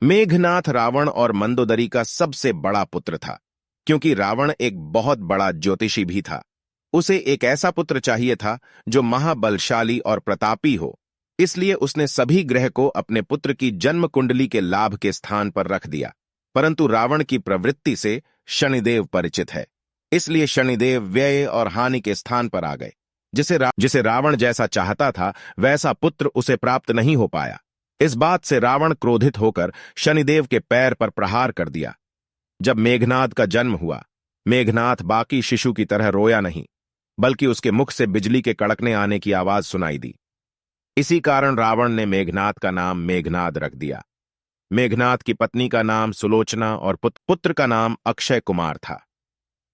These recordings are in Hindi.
मेघनाथ रावण और मंदोदरी का सबसे बड़ा पुत्र था, क्योंकि रावण एक बहुत बड़ा ज्योतिषी भी था। उसे एक ऐसा पुत्र चाहिए था जो महाबलशाली और प्रतापी हो, इसलिए उसने सभी ग्रह को अपने पुत्र की जन्म कुंडली के लाभ के स्थान पर रख दिया। परंतु रावण की प्रवृत्ति से शनिदेव परिचित है, इसलिए शनिदेव व्यय और हानि के स्थान पर आ गए। जिसे रावण जैसा चाहता था वैसा पुत्र उसे प्राप्त नहीं हो पाया। इस बात से रावण क्रोधित होकर शनिदेव के पैर पर प्रहार कर दिया। जब मेघनाद का जन्म हुआ, मेघनाथ बाकी शिशु की तरह रोया नहीं, बल्कि उसके मुख से बिजली के कड़कने आने की आवाज सुनाई दी। इसी कारण रावण ने मेघनाद का नाम मेघनाद रख दिया। मेघनाद की पत्नी का नाम सुलोचना और पुत्र का नाम अक्षय कुमार था।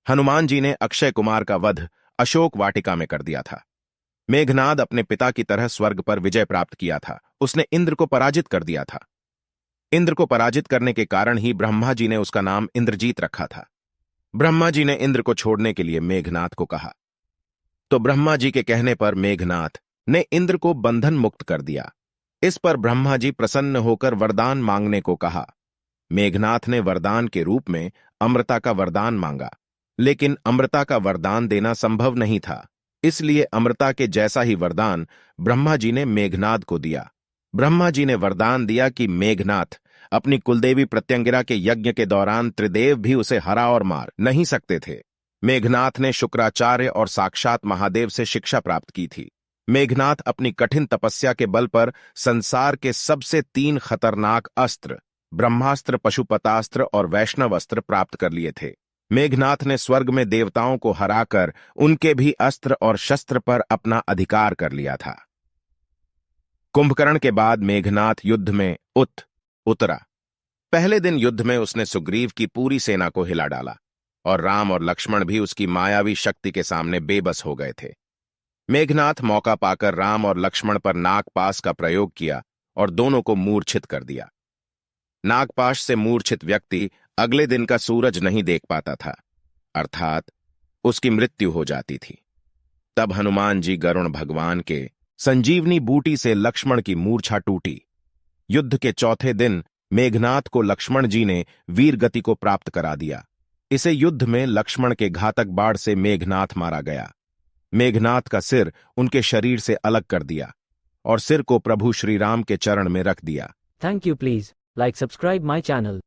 हनुमान जी ने अक्षय कुमार का वध अशोक वाटिका में कर दिया था। मेघनाद अपने पिता की तरह स्वर्ग पर विजय प्राप्त किया था। उसने इंद्र को पराजित कर दिया था। इंद्र को पराजित करने के कारण ही ब्रह्मा जी ने उसका नाम इंद्रजीत रखा था। ब्रह्मा जी ने इंद्र को छोड़ने के लिए मेघनाद को कहा, तो ब्रह्मा जी के कहने पर मेघनाद ने इंद्र को बंधन मुक्त कर दिया। इस पर ब्रह्मा जी प्रसन्न होकर वरदान मांगने को कहा। मेघनाथ ने वरदान के रूप में अमृता का वरदान मांगा, लेकिन अमृता का वरदान देना संभव नहीं था। इसलिए अमृता के जैसा ही वरदान ब्रह्मा जी ने मेघनाद को दिया। ब्रह्मा जी ने वरदान दिया कि मेघनाथ अपनी कुलदेवी प्रत्यंगिरा के यज्ञ के दौरान त्रिदेव भी उसे हरा और मार नहीं सकते थे। मेघनाथ ने शुक्राचार्य और साक्षात महादेव से शिक्षा प्राप्त की थी। मेघनाथ अपनी कठिन तपस्या के बल पर संसार के सबसे 3 खतरनाक अस्त्र, ब्रह्मास्त्र, पशुपतास्त्र और वैष्णव अस्त्र प्राप्त कर लिए थे। मेघनाथ ने स्वर्ग में देवताओं को हराकर उनके भी अस्त्र और शस्त्र पर अपना अधिकार कर लिया था। कुंभकर्ण के बाद मेघनाथ युद्ध में उतरा। पहले दिन युद्ध में उसने सुग्रीव की पूरी सेना को हिला डाला और राम और लक्ष्मण भी उसकी मायावी शक्ति के सामने बेबस हो गए थे। मेघनाथ मौका पाकर राम और लक्ष्मण पर नागपाश का प्रयोग किया और दोनों को मूर्छित कर दिया। नागपाश से मूर्छित व्यक्ति अगले दिन का सूरज नहीं देख पाता था, अर्थात उसकी मृत्यु हो जाती थी। तब हनुमान जी गरुण भगवान के संजीवनी बूटी से लक्ष्मण की मूर्छा टूटी। युद्ध के चौथे दिन मेघनाथ को लक्ष्मण जी ने वीर गति को प्राप्त करा दिया। इसे युद्ध में लक्ष्मण के घातक बाण से मेघनाथ मारा गया। मेघनाथ का सिर उनके शरीर से अलग कर दिया और सिर को प्रभु श्री राम के चरण में रख दिया। Thank you. Please like, subscribe my channel.